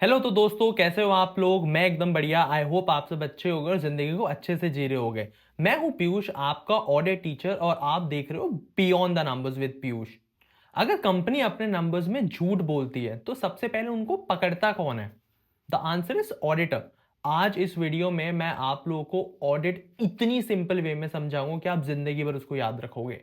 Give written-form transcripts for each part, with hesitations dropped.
Hello तो दोस्तों, कैसे हो आप लोग। मैं एकदम बढ़िया। आई होप आप सब अच्छे होंगे और जिंदगी को अच्छे से जी रहे होंगे। मैं हूं पीयूष, आपका ऑडिट टीचर, और आप देख रहे हो beyond the numbers with Piyush. अगर कंपनी अपने नंबर्स में झूठ बोलती है तो सबसे पहले उनको पकड़ता कौन है? The answer is auditor. आज इस वीडियो में मैं आप लोगों को ऑडिट इतनी सिंपल वे में समझाऊंगा कि आप जिंदगी भर उसको याद रखोगे।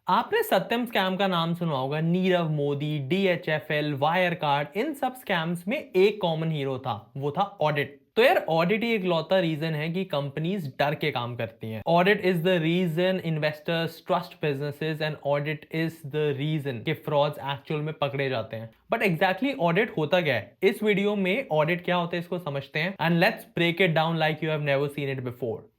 आपने सत्यम स्कैम का नाम सुना होगा। Nirav Modi, DHFL, Wirecard, इन सब स्कैम्स में एक कॉमन हीरो था, वो था ऑडिट। तो यार, ऑडिट ही एक लौता रीजन है कि कंपनीज डर के काम करती हैं। Audit is the reason investors trust businesses, and audit is the reason कि फ्रॉड्स एक्चुअल में पकड़े जाते हैं। बट एग्जैक्टली ऑडिट होता क्या है? इस वीडियो में ऑडिट क्या होता है इसको समझते हैं, and let's break it down like you have never seen it before.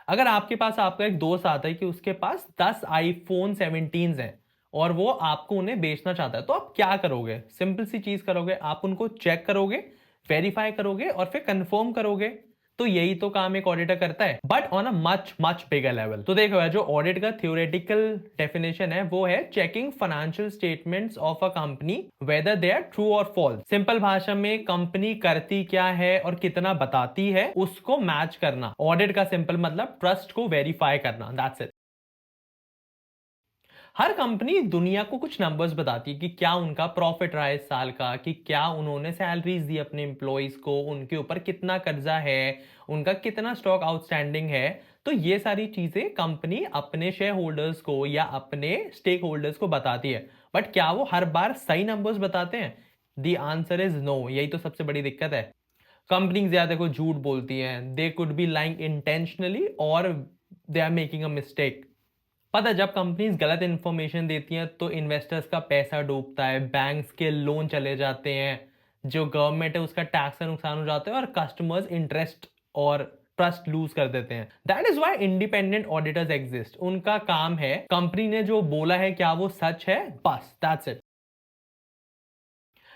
अगर आपके पास आपका एक दोस्त आता है कि उसके पास 10 आईफोन 17 हैं और वो आपको उन्हें बेचना चाहता है, तो आप क्या करोगे? सिंपल सी चीज करोगे, आप उनको चेक करोगे, वेरीफाई करोगे और फिर कंफर्म करोगे। तो यही तो काम एक ऑडिटर करता है, but on a much much bigger level. तो देखो यार, जो ऑडिट का थ्योरेटिकल डेफिनेशन है वो है checking financial statements of a company whether they are true और फॉल्स। सिंपल भाषा में कंपनी करती क्या है और कितना बताती है उसको मैच करना। ऑडिट का सिंपल मतलब ट्रस्ट को वेरीफाई करना, दैट्स इट। हर कंपनी दुनिया को कुछ नंबर्स बताती है कि क्या उनका प्रॉफिट रहा है इस साल का, कि क्या उन्होंने सैलरीज दी अपने एम्प्लॉयज को, उनके ऊपर कितना कर्जा है, उनका कितना स्टॉक आउटस्टैंडिंग है। तो ये सारी चीजें कंपनी अपने शेयर होल्डर्स को या अपने स्टेक होल्डर्स को बताती है। बट क्या वो हर बार सही नंबर्स बताते हैं? The answer is no. यही तो सबसे बड़ी दिक्कत है। कंपनी ज्यादा को झूठ बोलती हैं। They could be lying intentionally और they are making a mistake. पता है, जब कंपनीज गलत इंफॉर्मेशन देती हैं तो इन्वेस्टर्स का पैसा डूबता है, बैंक्स के लोन चले जाते हैं, जो गवर्नमेंट है उसका टैक्स का नुकसान हो जाता है, और कस्टमर्स इंटरेस्ट और ट्रस्ट लूज कर देते हैं। That is why independent auditors exist. उनका काम है कंपनी ने जो बोला है क्या वो सच है, बस दैट्स इट।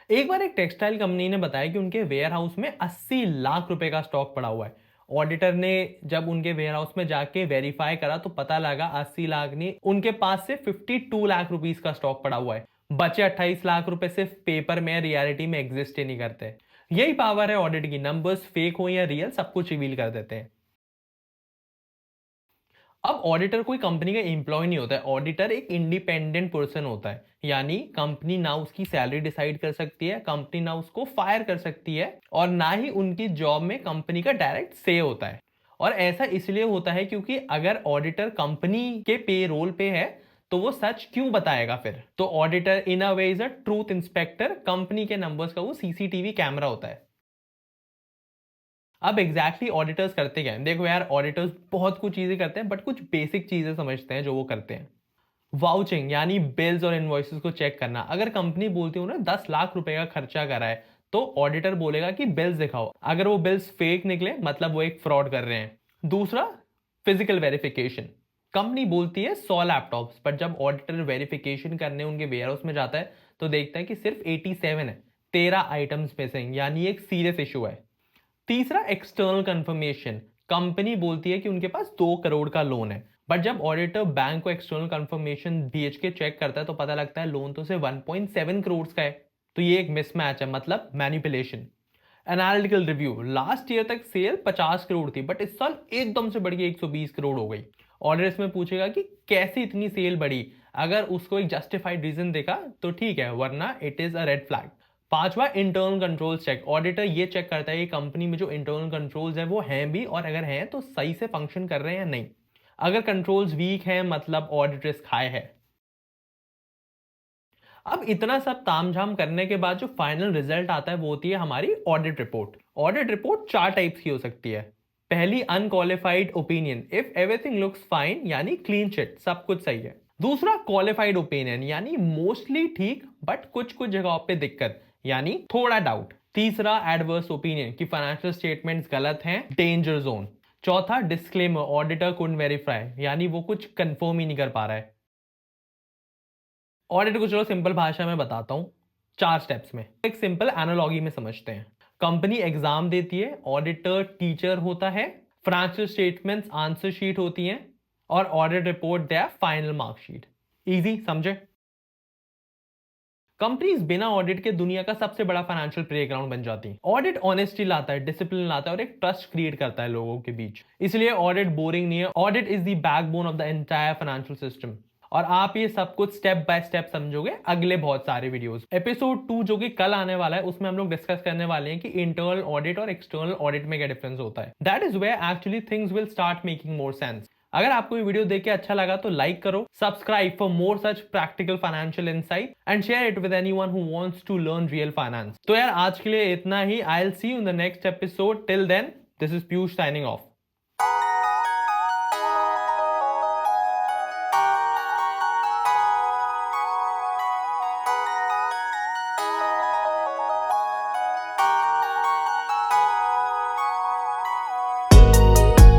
एक बार एक टेक्सटाइल कंपनी ने बताया कि उनके वेयर हाउस में 80 लाख रुपए का स्टॉक पड़ा हुआ है। ऑडिटर ने जब उनके वेयर हाउस में जाके वेरीफाई करा तो पता लगा 80 लाख नहीं, उनके पास से 52 लाख रुपीस का स्टॉक पड़ा हुआ है। बचे 28 लाख रुपए सिर्फ पेपर में, रियलिटी में एग्जिस्ट ही नहीं करते। यही पावर है ऑडिट की। नंबर्स फेक हो या रियल, सब कुछ रिवील कर देते हैं। अब ऑडिटर कोई कंपनी का एम्प्लॉय नहीं होता है। ऑडिटर एक इंडिपेंडेंट पर्सन होता है, यानी कंपनी ना उसकी सैलरी डिसाइड कर सकती है, कंपनी ना उसको फायर कर सकती है, और ना ही उनकी जॉब में कंपनी का डायरेक्ट से होता है। और ऐसा इसलिए होता है क्योंकि अगर ऑडिटर कंपनी के पे रोल पे है तो वो सच क्यों बताएगा फिर? तो auditor in a way is a truth inspector. Company के नंबर्स का वो सीसीटीवी कैमरा होता है। अब एग्जैक्टली ऑडिटर्स करते क्या है? देखो यार, ऑडिटर्स बहुत कुछ चीजें करते हैं, बट कुछ बेसिक चीजें समझते हैं जो वो करते हैं। वाउचिंग यानी बिल्स और इनवॉइसेस को चेक करना। अगर कंपनी बोलती है उन्होंने 10 लाख रुपए का खर्चा करा है तो ऑडिटर बोलेगा कि बिल्स दिखाओ। अगर वो बिल्स फेक निकले मतलब वो एक फ्रॉड कर रहे हैं। दूसरा, फिजिकल वेरिफिकेशन। कंपनी बोलती है 100 लैपटॉप्स, बट जब ऑडिटर वेरिफिकेशन करने उनके वेयर हाउस में जाता है तो देखता है कि सिर्फ 87 है। 13 आइटम्स मिसिंग, यानी एक सीरियस इशू है। तीसरा, एक्सटर्नल कंफर्मेशन। कंपनी बोलती है कि उनके पास 2 करोड़ का लोन है, बट जब ऑडिटर बैंक को एक्सटर्नल कंफर्मेशन भेज के चेक करता है तो पता लगता है लोन तो सिर्फ 1.7 करोड़ का है। तो ये एक मिसमैच है, मतलब manipulation. Analytical review. Last year तक सेल 50 करोड़ थी, बट इस साल एकदम से बढ़ के 120 करोड़ हो गई। ऑडिटर इसमें पूछेगा कि कैसे इतनी सेल बढ़ी। अगर उसको एक जस्टिफाइड रीजन देखा तो ठीक है, वरना it is a red flag. पांचवा, इंटरनल कंट्रोल चेक। ऑडिटर ये चेक करता है कि कंपनी में जो इंटरनल कंट्रोल्स है वो हैं भी, और अगर हैं तो सही से फंक्शन कर रहे हैं या नहीं। अगर कंट्रोल्स वीक हैं मतलब ऑडिट रिस्क हाई है। अब इतना सब तामझाम करने के बाद जो फाइनल रिजल्ट आता है वो होती है हमारी audit report. Audit report 4 types की हो सकती है। पहली, unqualified opinion. If everything looks fine यानी क्लीन चिट, सब कुछ सही है। दूसरा, क्वालिफाइड ओपिनियन यानी मोस्टली ठीक बट कुछ कुछ जगहों पे दिक्कत, यानी थोड़ा डाउट। तीसरा, एडवर्स ओपिनियन कि फाइनेंशियल स्टेटमेंट्स गलत हैं, डेंजर जोन। चौथा, डिस्क्लेमर, ऑडिटर कुडंट वेरीफाई, यानी वो कुछ कंफर्म ही नहीं कर पा रहा है। ऑडिट को चलो सिंपल भाषा में बताता हूं, 4 स्टेप्स में। एक सिंपल एनालॉगी में समझते हैं। कंपनी एग्जाम देती है, ऑडिटर टीचर होता है, फाइनेंशियल स्टेटमेंट्स आंसर शीट होती हैं, और audit report there final marksheet. Easy, समझे? कंपनीज बिना ऑडिट के दुनिया का सबसे बड़ा फाइनेंशियल प्लेग्राउंड बन जाती हैं। ऑडिट ऑनेस्टी लाता है, डिसिप्लिन लाता है और एक ट्रस्ट क्रिएट करता है लोगों के बीच। इसलिए ऑडिट बोरिंग नहीं है, audit is the backbone of the entire financial system. और आप ये सब कुछ स्टेप बाय स्टेप समझोगे अगले बहुत सारे वीडियोस। एपिसोड 2 जो कि कल आने वाला है, उसमें हम लोग डिस्कस करने वाले हैं कि इंटरनल ऑडिट और एक्सटर्नल ऑडिट में क्या डिफरेंस होता है। That is where actually things will start making more sense. अगर आपको ये वीडियो देख के अच्छा लगा तो लाइक करो, subscribe for more such practical financial insight and share it with anyone who wants to learn real finance. तो यार आज के लिए इतना ही। I will see you in the next episode. Till then, this is Piyush signing of.